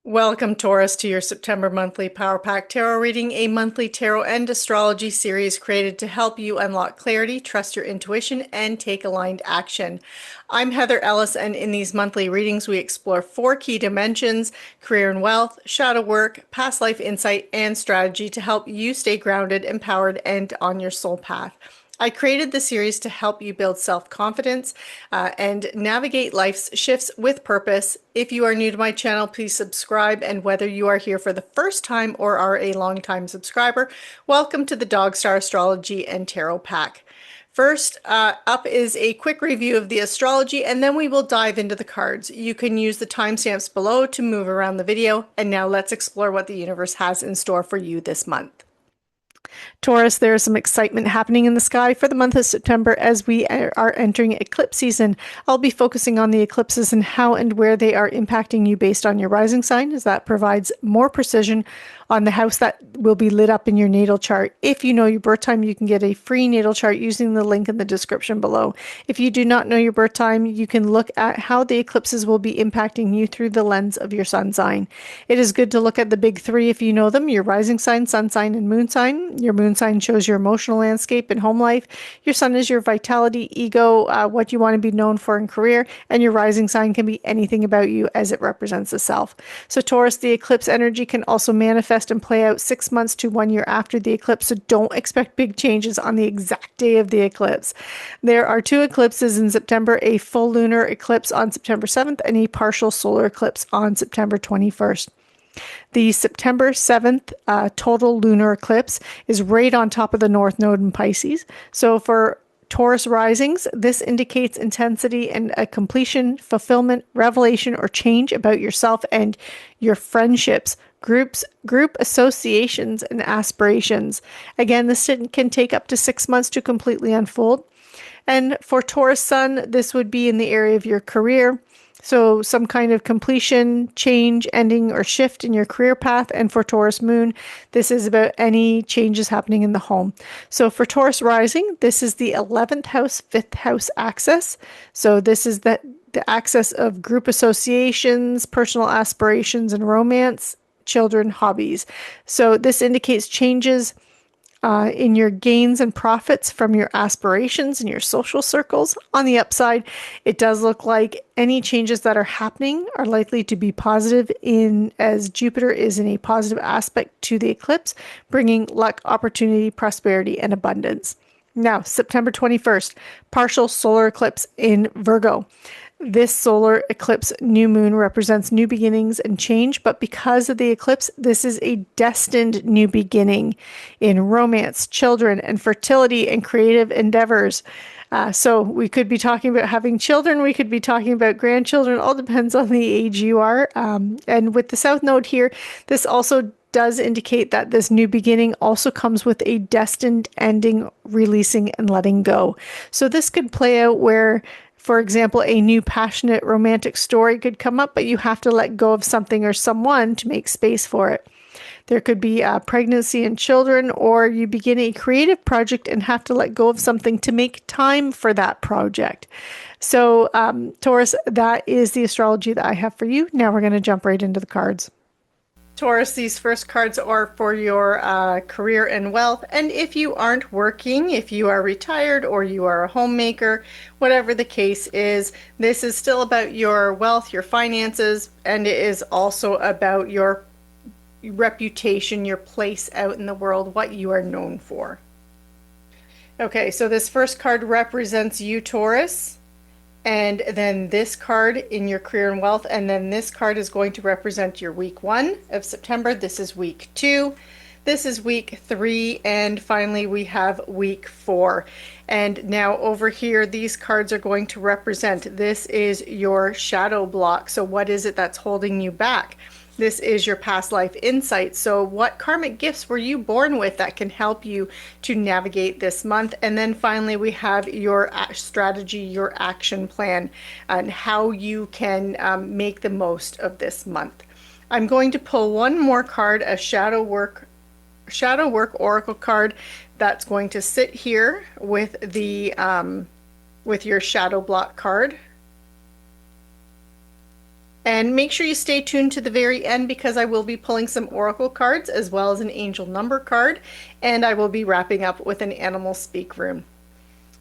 Welcome, Taurus, to your September monthly Power Pack Tarot reading, a monthly tarot and astrology series created to help you unlock clarity, trust your intuition, and take aligned action. I'm Heather Ellis, and in these monthly readings, we explore four key dimensions: career and wealth, shadow work, past life insight, and strategy to help you stay grounded, empowered, and on your soul path. I created the series to help you build self-confidence and navigate life's shifts with purpose. If you are new to my channel, please subscribe. And whether you are here for the first time or are a long-time subscriber, welcome to the Dog Star Astrology and Tarot Pack. First up is a quick review of the astrology, and then we will dive into the cards. You can use the timestamps below to move around the video. And now let's explore what the universe has in store for you this month. Taurus, there is some excitement happening in the sky for the month of September as we are entering eclipse season. I'll be focusing on the eclipses and how and where they are impacting you based on your rising sign, as that provides more precision on the house that will be lit up in your natal chart. If you know your birth time, you can get a free natal chart using the link in the description below. If you do not know your birth time, you can look at how the eclipses will be impacting you through the lens of your sun sign. It is good to look at the big three if you know them: your rising sign, sun sign, and moon sign. Your moon sign shows your emotional landscape and home life. Your sun is your vitality, ego, what you want to be known for in career, and your rising sign can be anything about you as it represents the self. So Taurus, the eclipse energy can also manifest and play out 6 months to 1 year after the eclipse, so don't expect big changes on the exact day of the eclipse. There are two eclipses in September: a full lunar eclipse on September 7th and a partial solar eclipse on September 21st. The September 7th total lunar eclipse is right on top of the North Node in Pisces. So for Taurus risings, this indicates intensity and a completion, fulfillment, revelation, or change about yourself and your friendships, group associations, and aspirations. Again, this can take up to 6 months to completely unfold. And for Taurus sun, this would be in the area of your career. So some kind of completion, change, ending, or shift in your career path. And for Taurus moon, this is about any changes happening in the home. So for Taurus rising, this is the 11th house, 5th house axis. So this is the axis of group associations, personal aspirations and romance, children, hobbies. So this indicates changes in your gains and profits from your aspirations and your social circles. On the upside, it does look like any changes that are happening are likely to be positive, in as Jupiter is in a positive aspect to the eclipse, bringing luck, opportunity, prosperity, and abundance. Now, September 21st, partial solar eclipse in Virgo. This solar eclipse new moon represents new beginnings and change, but because of the eclipse, this is a destined new beginning in romance, children, and fertility and creative endeavors. So we could be talking about having children, we could be talking about grandchildren, all depends on the age you are. And with the South Node here, this also does indicate that this new beginning also comes with a destined ending, releasing, and letting go. So this could play out where, for example, a new passionate romantic story could come up, but you have to let go of something or someone to make space for it. There could be pregnancy and children, or you begin a creative project and have to let go of something to make time for that project. So, Taurus, that is the astrology that I have for you. Now we're going to jump right into the cards. Taurus, these first cards are for your career and wealth. And if you aren't working, if you are retired or you are a homemaker, whatever the case is, this is still about your wealth, your finances, and it is also about your reputation, your place out in the world, what you are known for. Okay, so this first card represents you, Taurus. And then this card in your career and wealth, and then this card is going to represent your week 1 of September. This is week 2. This is week 3, and finally we have week 4. And now over here, these cards are going to represent, this is your shadow block. So what is it that's holding you back? This is your past life insight. So what karmic gifts were you born with that can help you to navigate this month? And then finally, we have your strategy, your action plan, and how you can make the most of this month. I'm going to pull one more card, a shadow work oracle card that's going to sit here with the with your shadow block card. And make sure you stay tuned to the very end because I will be pulling some oracle cards as well as an angel number card, and I will be wrapping up with an animal speak room.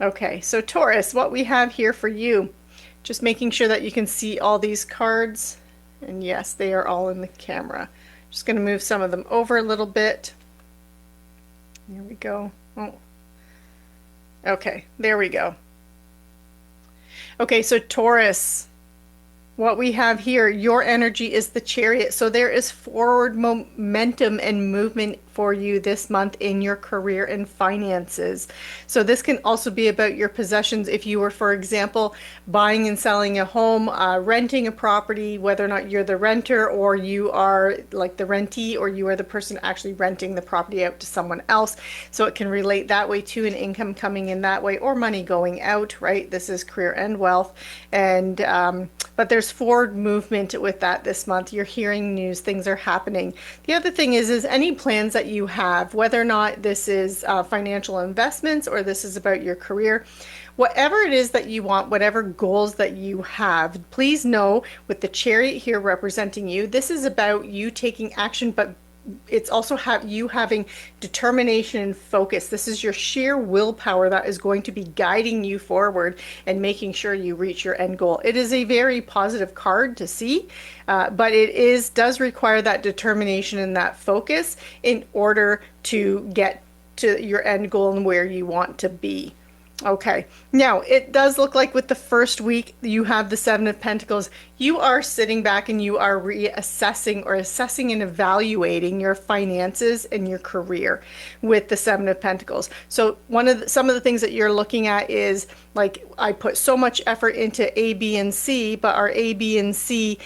Okay, so Taurus, what we have here for you, just making sure that you can see all these cards. And yes, they are all in the camera. Just going to move some of them over a little bit. Here we go. Oh. Okay, there we go. Okay, so Taurus, what we have here, your energy is the Chariot. So there is forward momentum and movement for you this month in your career and finances. So this can also be about your possessions. If you were, for example, buying and selling a home, renting a property, whether or not you're the renter or you are like the rentee, or you are the person actually renting the property out to someone else. So it can relate that way to an income coming in that way, or money going out, right? This is career and wealth. And but there's forward movement with that this month. You're hearing news, things are happening. The other thing is any plans that you have, whether or not this is financial investments or this is about your career, whatever it is that you want, whatever goals that you have, please know with the Chariot here representing you, this is about you taking action, but it's also you having determination and focus. This is your sheer willpower that is going to be guiding you forward and making sure you reach your end goal. It is a very positive card to see, but it does require that determination and that focus in order to get to your end goal and where you want to be. Okay, now it does look like with the first week you have the Seven of Pentacles. You are sitting back and you are reassessing or assessing and evaluating your finances and your career with the Seven of Pentacles. So some of the things that you're looking at is like, I put so much effort into A, B, and C, but are A, B, and C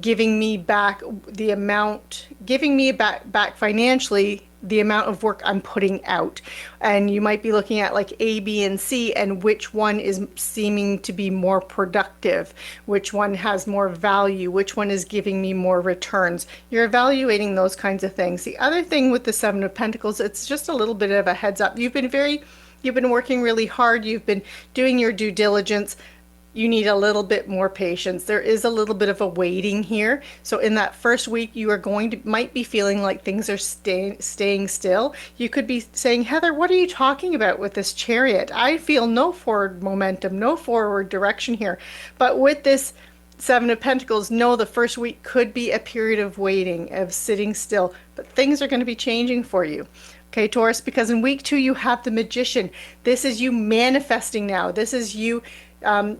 giving me back the amount, giving me back financially the amount of work I'm putting out? And you might be looking at like A, B, and C, and which one is seeming to be more productive, which one has more value, which one is giving me more returns. You're evaluating those kinds of things. The other thing with the Seven of Pentacles, it's just a little bit of a heads up. You've been working really hard. You've been doing your due diligence. You need a little bit more patience. There is a little bit of a waiting here. So in that first week, you are might be feeling like things are staying still. You could be saying, Heather, what are you talking about with this Chariot? I feel no forward momentum, no forward direction here. But with this Seven of Pentacles, no, the first week could be a period of waiting, of sitting still, but things are going to be changing for you. Okay, Taurus, because in week 2, you have the Magician. This is you manifesting now. This is you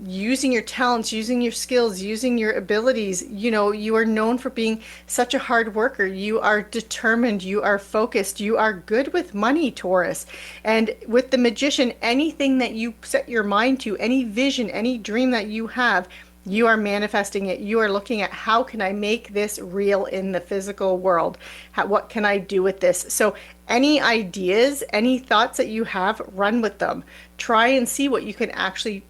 using your talents, using your skills, using your abilities. You know, you are known for being such a hard worker. You are determined, you are focused, you are good with money, Taurus. And with the Magician, anything that you set your mind to, any vision, any dream that you have, you are manifesting it. You are looking at, how can I make this real in the physical world? What can I do with this? So any ideas, any thoughts that you have, run with them. Try and see what you can actually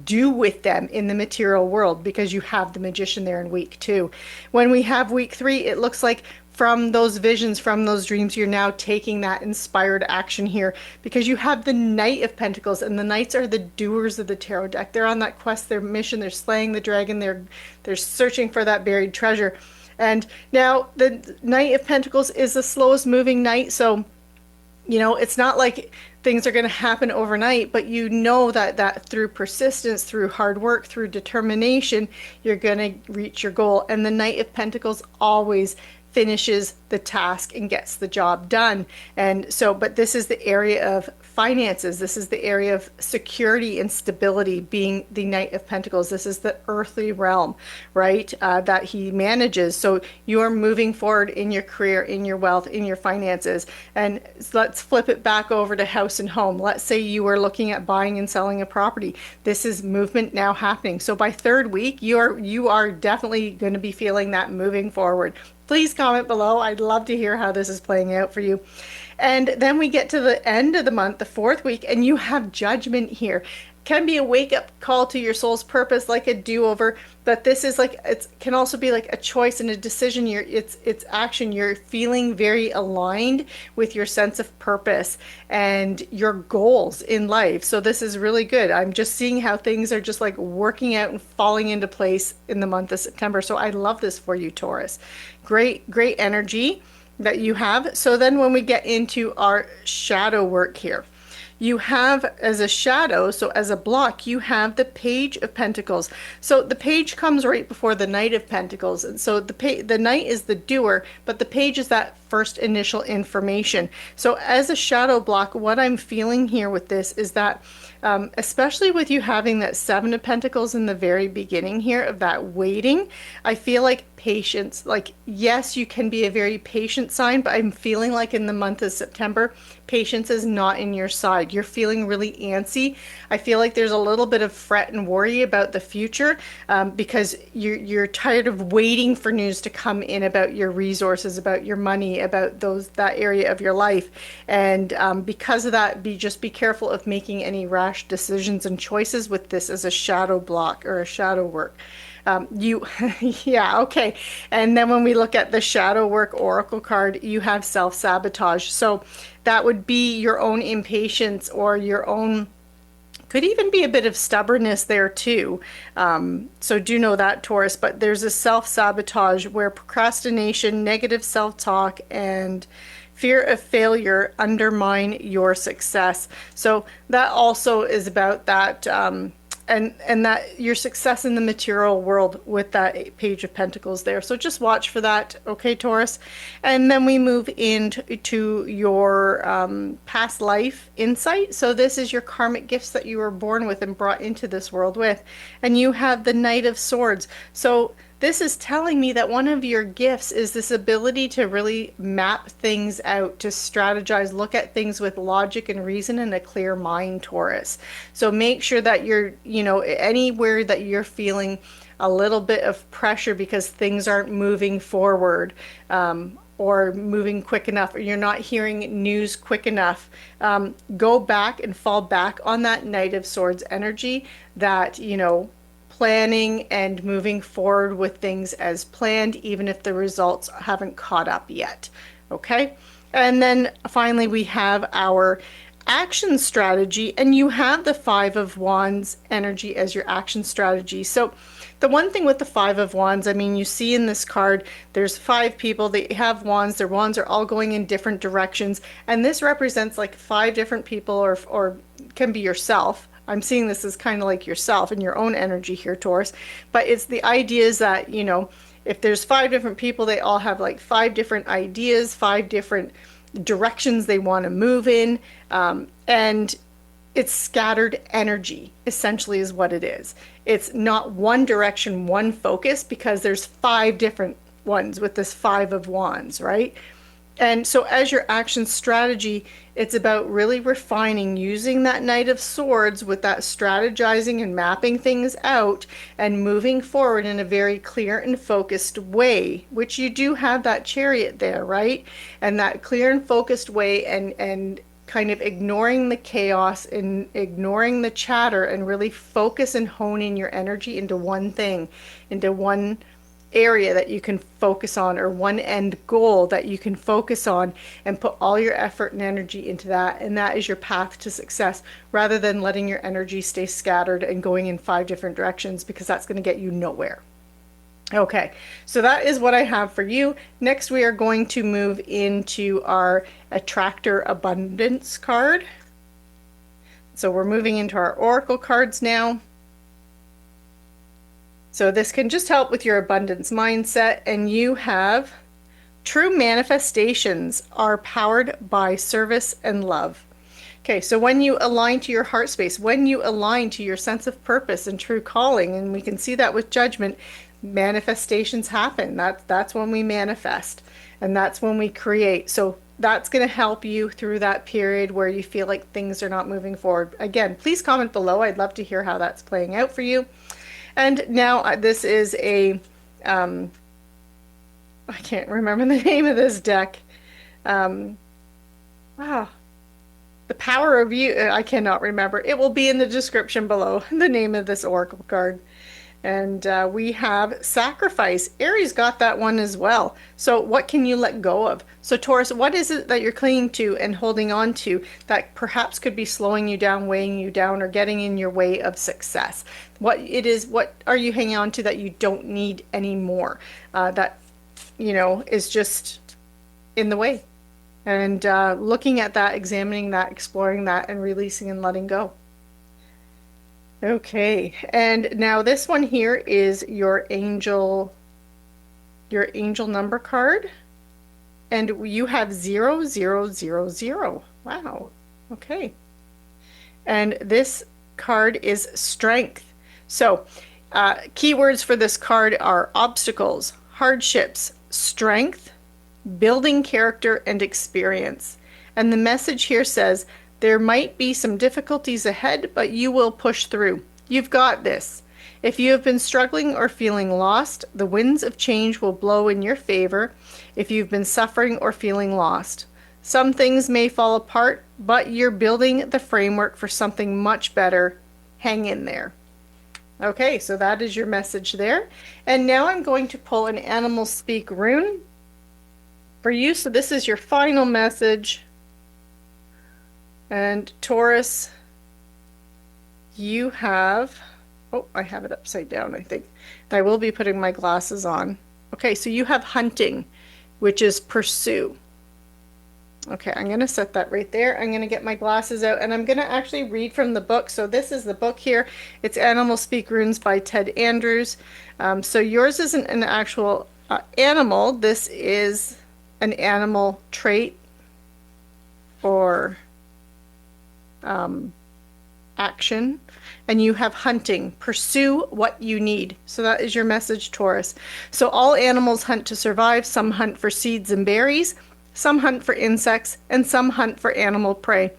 do with them in the material world, because you have the Magician there in week 2. When we have week 3, it looks like from those visions, from those dreams, you're now taking that inspired action here, because you have the Knight of Pentacles, and the Knights are the doers of the tarot deck. They're on that quest, their mission, they're slaying the dragon, they're searching for that buried treasure. And now the Knight of Pentacles is the slowest moving knight, so you know, it's not like things are going to happen overnight, but you know that through persistence, through hard work, through determination, you're going to reach your goal. And the Knight of Pentacles always finishes the task and gets the job done. And so, but this is the area of finances. This is the area of security and stability, being the Knight of Pentacles. This is the earthly realm, right? That he manages. So you are moving forward in your career, in your wealth, in your finances. And let's flip it back over to house and home. Let's say you were looking at buying and selling a property. This is movement now happening. So by third week, you are definitely going to be feeling that moving forward. Please comment below. I'd love to hear how this is playing out for you. And then we get to the end of the month, the 4th week, and you have Judgment here. can be a wake-up call to your soul's purpose, like a do-over, but this is like, it can also be like a choice and a decision. It's action. You're feeling very aligned with your sense of purpose and your goals in life. So this is really good. I'm just seeing how things are just like working out and falling into place in the month of September. So I love this for you, Taurus. Great energy that you have. So then when we get into our shadow work here, you have as a shadow, so as a block, you have the Page of Pentacles. So the page comes right before the Knight of Pentacles. And so the Knight is the doer, but the page is that first initial information. So as a shadow block, what I'm feeling here with this is that especially with you having that Seven of Pentacles in the very beginning here of that waiting, I feel like patience, like yes, you can be a very patient sign, but I'm feeling like in the month of September, patience is not in your side. You're feeling really antsy. I feel like there's a little bit of fret and worry about the future because you're tired of waiting for news to come in about your resources, about your money, about that area of your life. And because of that, just be careful of making any rash decisions and choices with this as a shadow block or a shadow work. Yeah, okay. And then when we look at the shadow work oracle card, you have self-sabotage. So that would be your own impatience or your own, could even be a bit of stubbornness there too. So do know that, Taurus, but there's a self-sabotage where procrastination, negative self-talk, and fear of failure undermine your success. So that also is about that and that your success in the material world with that Page of Pentacles there. So just watch for that, okay, Taurus? And then we move into your past life insight. So this is your karmic gifts that you were born with and brought into this world with. And you have the Knight of Swords. So this is telling me that one of your gifts is this ability to really map things out, to strategize, look at things with logic and reason and a clear mind, Taurus. So make sure that you're, anywhere that you're feeling a little bit of pressure because things aren't moving forward, or moving quick enough, or you're not hearing news quick enough, go back and fall back on that Knight of Swords energy that, planning and moving forward with things as planned, even if the results haven't caught up yet. Okay. And then finally, we have our action strategy, and you have the Five of Wands energy as your action strategy. So the one thing with the Five of Wands, I mean, you see in this card, there's 5 people, they have wands, their wands are all going in different directions. And this represents like 5 different people or can be yourself. I'm seeing this as kind of like yourself and your own energy here, Taurus. But it's the ideas that, if there's 5 different people, they all have like 5 different ideas, 5 different directions they want to move in. And it's scattered energy, essentially, is what it is. It's not one direction, one focus, because there's 5 different ones with this Five of Wands, right? And so as your action strategy, it's about really refining, using that Knight of Swords with that strategizing and mapping things out and moving forward in a very clear and focused way, which you do have that Chariot there, right? And that clear and focused way and kind of ignoring the chaos and ignoring the chatter and really focus and hone in your energy into one thing, into one area that you can focus on, or one end goal that you can focus on, and put all your effort and energy into that. And that is your path to success, rather than letting your energy stay scattered and going in 5 different directions, because that's going to get you nowhere. Okay, so that is what I have for you. Next, we are going to move into our Attractor Abundance card. So we're moving into our Oracle cards now. So this can just help with your abundance mindset. And you have true manifestations are powered by service and love. Okay, so when you align to your heart space, when you align to your sense of purpose and true calling, and we can see that with Judgment, manifestations happen. That's when we manifest, and that's when we create. So that's going to help you through that period where you feel like things are not moving forward. Again, please comment below. I'd love to hear how that's playing out for you. And now this is a, I can't remember the name of this deck. Wow. The power of you, I cannot remember. It will be in the description below, the name of this oracle card. And we have sacrifice. Aries got that one as well. So what can you let go of? So Taurus, what is it that you're clinging to and holding on to that perhaps could be slowing you down, weighing you down, or getting in your way of success? What are you hanging on to that you don't need anymore? That, is just in the way. And looking at that, examining that, exploring that, and releasing and letting go. Okay, and now this one here is your angel number card, and you have 0000. Wow. Okay. And this card is strength. So, keywords for this card are obstacles, hardships, strength, building character, and experience. And the message here says, there might be some difficulties ahead, but you will push through. You've got this. If you have been struggling or feeling lost, the winds of change will blow in your favor if you've been suffering or feeling lost. Some things may fall apart, but you're building the framework for something much better. Hang in there. Okay, so that is your message there. And now I'm going to pull an animal speak rune for you. So this is your final message. And Taurus, you have, oh, I have it upside down, I think. I will be putting my glasses on. Okay, so you have hunting, which is pursue. Okay, I'm going to set that right there. I'm going to get my glasses out and I'm going to actually read from the book. So this is the book here. It's Animal Speak Runes by Ted Andrews. So yours isn't an actual animal. This is an animal trait or action, and you have hunting. Pursue what you need. So that is your message, Taurus. So all animals hunt to survive. Some hunt for seeds and berries, some hunt for insects, and some hunt for animal prey.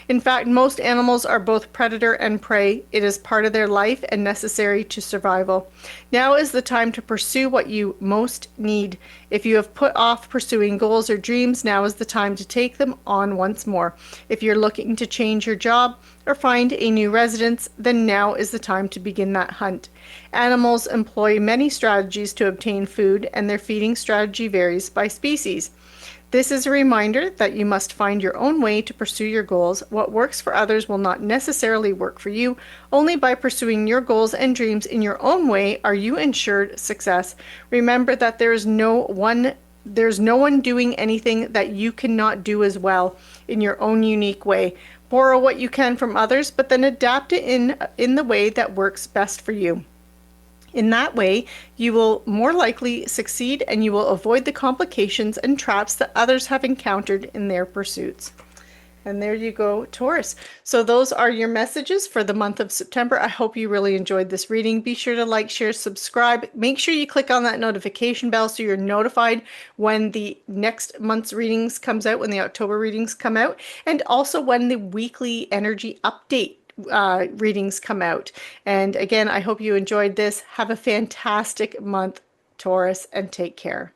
In fact, most animals are both predator and prey. It is part of their life and necessary to survival. Now is the time to pursue what you most need. If you have put off pursuing goals or dreams, now is the time to take them on once more. If you're looking to change your job or find a new residence, then now is the time to begin that hunt. Animals employ many strategies to obtain food, and their feeding strategy varies by species. This is a reminder that you must find your own way to pursue your goals. What works for others will not necessarily work for you. Only by pursuing your goals and dreams in your own way are you ensured success. Remember that there's no one doing anything that you cannot do as well in your own unique way. Borrow what you can from others, but then adapt it in the way that works best for you. In that way, you will more likely succeed and you will avoid the complications and traps that others have encountered in their pursuits. And there you go, Taurus. So those are your messages for the month of September. I hope you really enjoyed this reading. Be sure to like, share, subscribe. Make sure you click on that notification bell so you're notified when the next month's readings comes out, when the October readings come out, and also when the weekly energy update readings come out. And again, I hope you enjoyed this. Have a fantastic month, Taurus, and take care.